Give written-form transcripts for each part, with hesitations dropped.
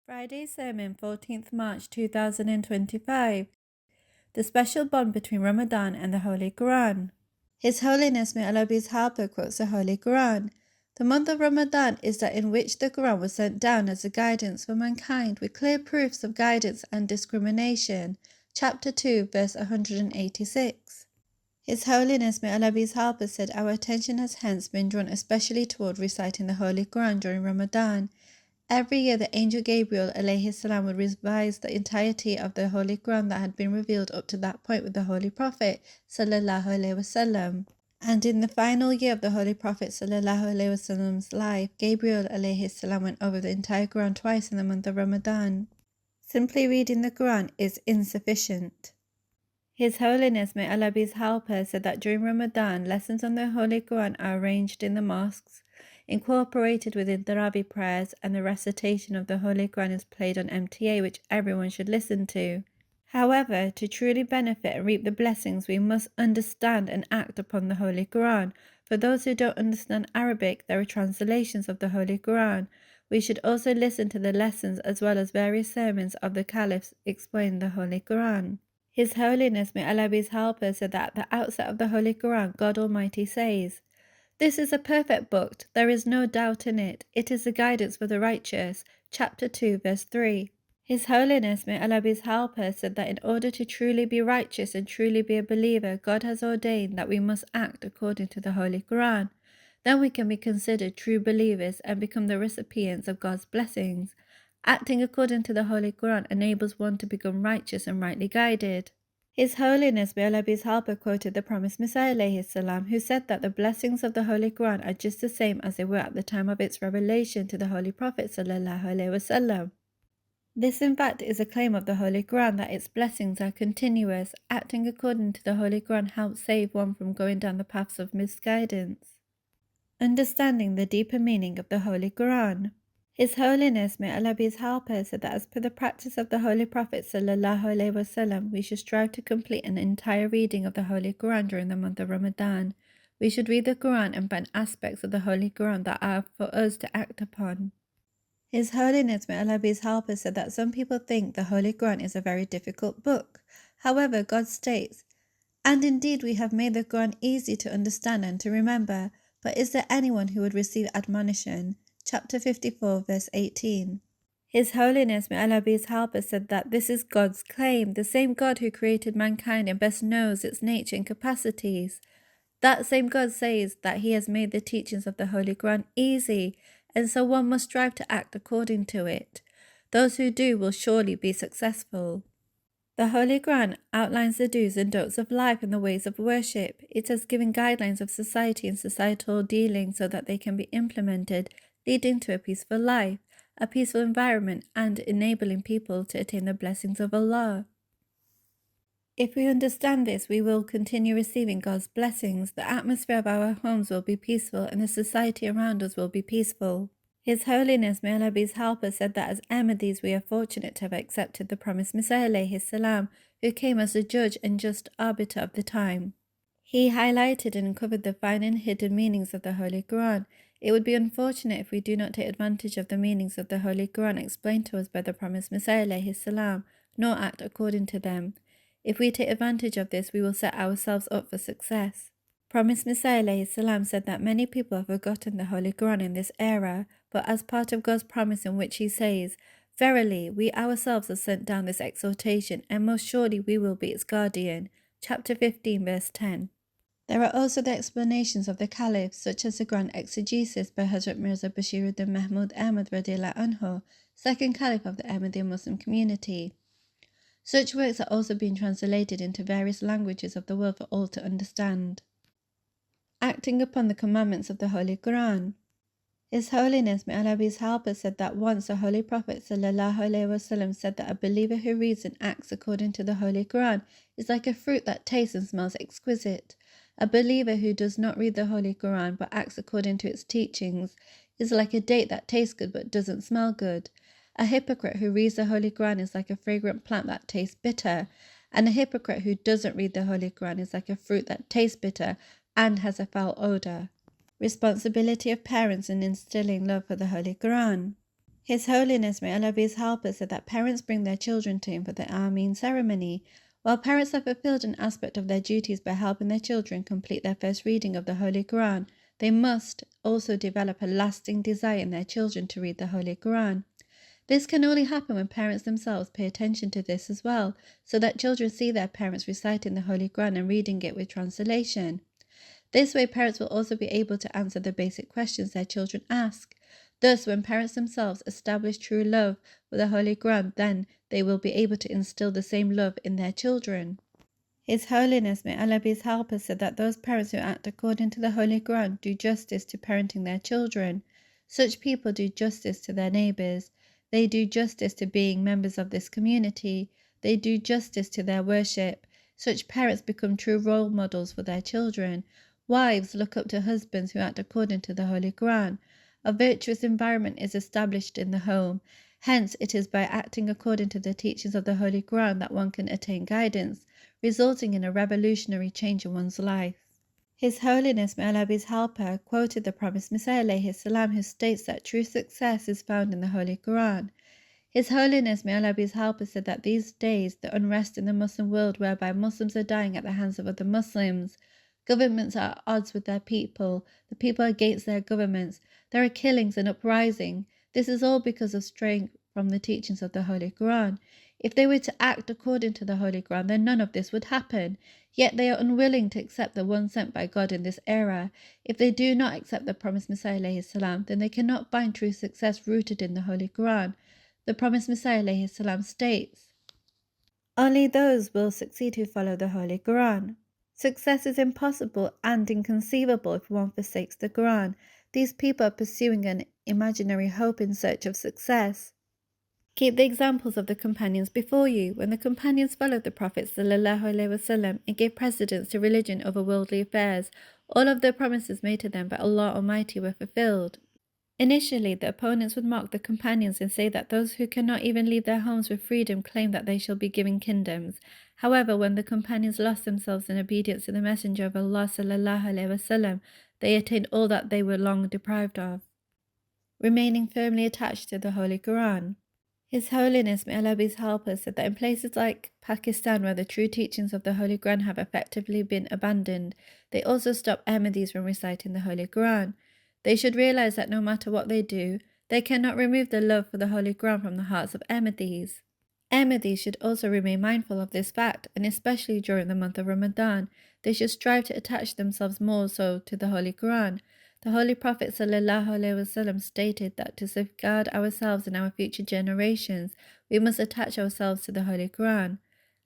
Friday Sermon, 14th March 2025. The special bond between Ramadan and the Holy Quran. His Holiness, may Allah be his helper, quotes the Holy Quran. The month of Ramadan is that in which the Quran was sent down as a guidance for mankind with clear proofs of guidance and discrimination. Chapter 2, verse 186. His Holiness, may Allah be his helper, said, our attention has hence been drawn especially toward reciting the Holy Quran during Ramadan. Every year the angel Gabriel alayhi salam would revise the entirety of the Holy Quran that had been revealed up to that point with the Holy Prophet sallallahu alaihi wasallam. And in the final year of the Holy Prophet sallallahu alaihi wasallam's life, Gabriel alayhi salam went over the entire Quran twice in the month of Ramadan. Simply reading the Quran is insufficient. His Holiness, may Allah be his helper, said that during Ramadan, lessons on the Holy Quran are arranged in the mosques, incorporated within Tarawih prayers, and the recitation of the Holy Quran is played on MTA, which everyone should listen to. However, to truly benefit and reap the blessings, we must understand and act upon the Holy Quran. For those who don't understand Arabic, there are translations of the Holy Quran. We should also listen to the lessons as well as various sermons of the Caliphs explaining the Holy Quran. His Holiness, may Allah be his helper, said that at the outset of the Holy Quran, God Almighty says, "This is a perfect book, there is no doubt in it. It is the guidance for the righteous." Chapter 2, verse 3. His Holiness, may Allah be his helper, said that in order to truly be righteous and truly be a believer, God has ordained that we must act according to the Holy Quran. Then we can be considered true believers and become the recipients of God's blessings. Acting according to the Holy Quran enables one to become righteous and rightly guided. His Holiness, may Allah be his helper, quoted the promised Messiah alayhi salam, who said that the blessings of the Holy Quran are just the same as they were at the time of its revelation to the Holy Prophet sallallahu alaihi wasallam. This in fact is a claim of the Holy Quran that its blessings are continuous. Acting according to the Holy Quran helps save one from going down the paths of misguidance. Understanding the deeper meaning of the Holy Quran. His Holiness, may Allah be his helper, said that as per the practice of the Holy Prophet sallallahu alaihi wasallam, we should strive to complete an entire reading of the Holy Quran during the month of Ramadan. We should read the Quran and find aspects of the Holy Quran that are for us to act upon. His Holiness, may Allah be his helper, said that some people think the Holy Quran is a very difficult book. However, God states, "And indeed we have made the Quran easy to understand and to remember, but is there anyone who would receive admonition?" Chapter 54, verse 18. His Holiness, may Allah be his helper, said that this is God's claim, the same God who created mankind and best knows its nature and capacities. That same God says that he has made the teachings of the Holy Quran easy, and so one must strive to act according to it. Those who do will surely be successful. The Holy Quran outlines the do's and don'ts of life and the ways of worship. It has given guidelines of society and societal dealing so that they can be implemented, leading to a peaceful life, a peaceful environment, and enabling people to attain the blessings of Allah. If we understand this, we will continue receiving God's blessings. The atmosphere of our homes will be peaceful and the society around us will be peaceful. His Holiness, may Allah be his helper, said that as Ahmadis we are fortunate to have accepted the promised Messiah alayhi salam, who came as a judge and just arbiter of the time. He highlighted and uncovered the fine and hidden meanings of the Holy Quran. It would be unfortunate if we do not take advantage of the meanings of the Holy Quran explained to us by the promised Messiah alayhi salam, nor act according to them. If we take advantage of this, we will set ourselves up for success. Promised Messiah alayhi salam said that many people have forgotten the Holy Quran in this era, but as part of God's promise in which he says, "Verily, we ourselves have sent down this exhortation, and most surely we will be its guardian." Chapter 15, verse 10. There are also the explanations of the Caliphs, such as the Grand Exegesis by Hazrat Mirza Bashiruddin Mahmud Ahmad radiyallahu anhu, second Caliph of the Ahmadiyya Muslim community. Such works are also being translated into various languages of the world for all to understand. Acting upon the commandments of the Holy Quran. His Holiness, may Allah be his helper, said that once the Holy Prophet sallallahu alaihi wasallam said that a believer who reads and acts according to the Holy Quran is like a fruit that tastes and smells exquisite. A believer who does not read the Holy Quran but acts according to its teachings is like a date that tastes good but doesn't smell good. A hypocrite who reads the Holy Quran is like a fragrant plant that tastes bitter, and a hypocrite who doesn't read the Holy Quran is like a fruit that tastes bitter and has a foul odor. Responsibility of parents in instilling love for the Holy Quran. His Holiness, may Allah be his helper, said that parents bring their children to him for the Ameen ceremony. While parents have fulfilled an aspect of their duties by helping their children complete their first reading of the Holy Quran, they must also develop a lasting desire in their children to read the Holy Quran. This can only happen when parents themselves pay attention to this as well, so that children see their parents reciting the Holy Quran and reading it with translation. This way, parents will also be able to answer the basic questions their children ask. Thus, when parents themselves establish true love for the Holy Quran, then they will be able to instill the same love in their children. His Holiness, may Allah be his helper, said that those parents who act according to the Holy Quran do justice to parenting their children. Such people do justice to their neighbors. They do justice to being members of this community. They do justice to their worship. Such parents become true role models for their children. Wives look up to husbands who act according to the Holy Quran. A virtuous environment is established in the home. Hence, it is by acting according to the teachings of the Holy Quran that one can attain guidance, resulting in a revolutionary change in one's life. His Holiness, may Allah be his helper, quoted the promised Messiah alayhi salam, who states that true success is found in the Holy Quran. His Holiness, may Allah be his helper, said that these days the unrest in the Muslim world whereby Muslims are dying at the hands of other Muslims, governments are at odds with their people, the people are against their governments, there are killings and uprising. This is all because of straying from the teachings of the Holy Quran. If they were to act according to the Holy Quran, then none of this would happen. Yet they are unwilling to accept the one sent by God in this era. If they do not accept the promised Messiah alayhi salam, then they cannot find true success rooted in the Holy Quran. The promised Messiah alayhi salam states, "Only those will succeed who follow the Holy Quran." Success is impossible and inconceivable if one forsakes the Quran. These people are pursuing an imaginary hope in search of success. Keep the examples of the companions before you. When the companions followed the Prophet ﷺ, it gave precedence to religion over worldly affairs. All of the promises made to them by Allah Almighty were fulfilled. Initially, the opponents would mock the companions and say that those who cannot even leave their homes with freedom claim that they shall be given kingdoms. However, when the companions lost themselves in obedience to the Messenger of Allah ﷺ, they attained all that they were long deprived of, remaining firmly attached to the Holy Quran. His Holiness, may Allah be his helper, said that in places like Pakistan, where the true teachings of the Holy Quran have effectively been abandoned, they also stop Ahmadis from reciting the Holy Quran. They should realize that no matter what they do, they cannot remove the love for the Holy Quran from the hearts of Ahmadis. Ahmadis should also remain mindful of this fact, and especially during the month of Ramadan, they should strive to attach themselves more so to the Holy Quran. The Holy Prophet ﷺ stated that to safeguard ourselves and our future generations, we must attach ourselves to the Holy Quran.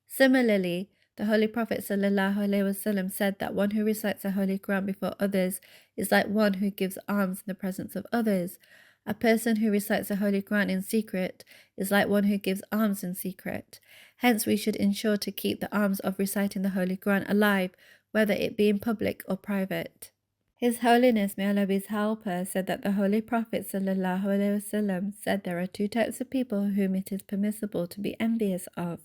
Similarly, the Holy Prophet ﷺ said that one who recites the Holy Quran before others is like one who gives alms in the presence of others. A person who recites the Holy Quran in secret is like one who gives alms in secret. Hence, we should ensure to keep the alms of reciting the Holy Quran alive, whether it be in public or private. His Holiness, may Allah be his helper, said that the Holy Prophet ﷺ said there are two types of people whom it is permissible to be envious of.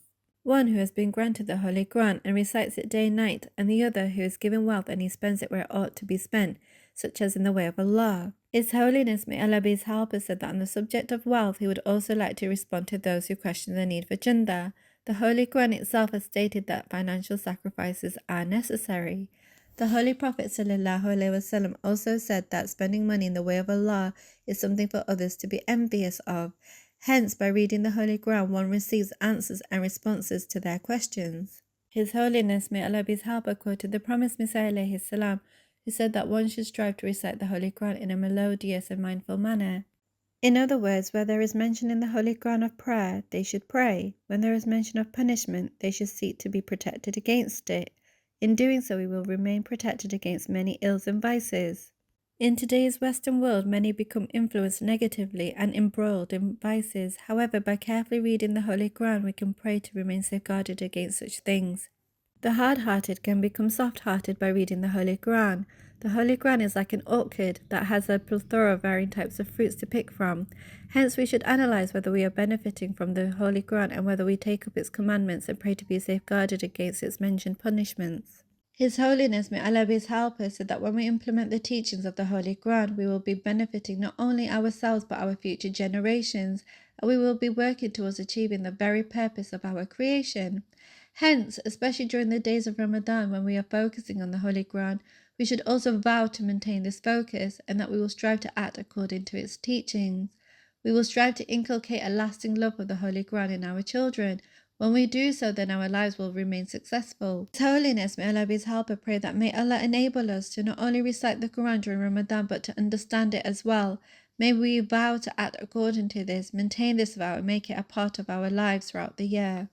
One who has been granted the Holy Quran and recites it day and night, and the other who is given wealth and he spends it where it ought to be spent, such as in the way of Allah. His Holiness, may Allah be his helper, said that on the subject of wealth he would also like to respond to those who question the need for Jannah. The Holy Quran itself has stated that financial sacrifices are necessary. The Holy Prophet ﷺ also said that spending money in the way of Allah is something for others to be envious of. Hence, by reading the Holy Quran, one receives answers and responses to their questions. His Holiness, may Allah be his helper, quoted the promised Messiah alayhi salam, who said that one should strive to recite the Holy Quran in a melodious and mindful manner. In other words, where there is mention in the Holy Quran of prayer, they should pray. When there is mention of punishment, they should seek to be protected against it. In doing so, we will remain protected against many ills and vices. In today's Western world, many become influenced negatively and embroiled in vices. However, by carefully reading the Holy Quran, we can pray to remain safeguarded against such things. The hard-hearted can become soft-hearted by reading the Holy Quran. The Holy Quran is like an orchid that has a plethora of varying types of fruits to pick from. Hence, we should analyze whether we are benefiting from the Holy Quran and whether we take up its commandments and pray to be safeguarded against its mentioned punishments. His Holiness, may Allah be his helper, said that when we implement the teachings of the Holy Quran, we will be benefiting not only ourselves but our future generations, and we will be working towards achieving the very purpose of our creation. Hence, especially during the days of Ramadan when we are focusing on the Holy Quran, we should also vow to maintain this focus and that we will strive to act according to its teachings. We will strive to inculcate a lasting love of the Holy Quran in our children. When we do so, then our lives will remain successful. His Holiness, may Allah be his helper, pray that may Allah enable us to not only recite the Quran during Ramadan but to understand it as well. May we vow to act according to this, maintain this vow and make it a part of our lives throughout the year.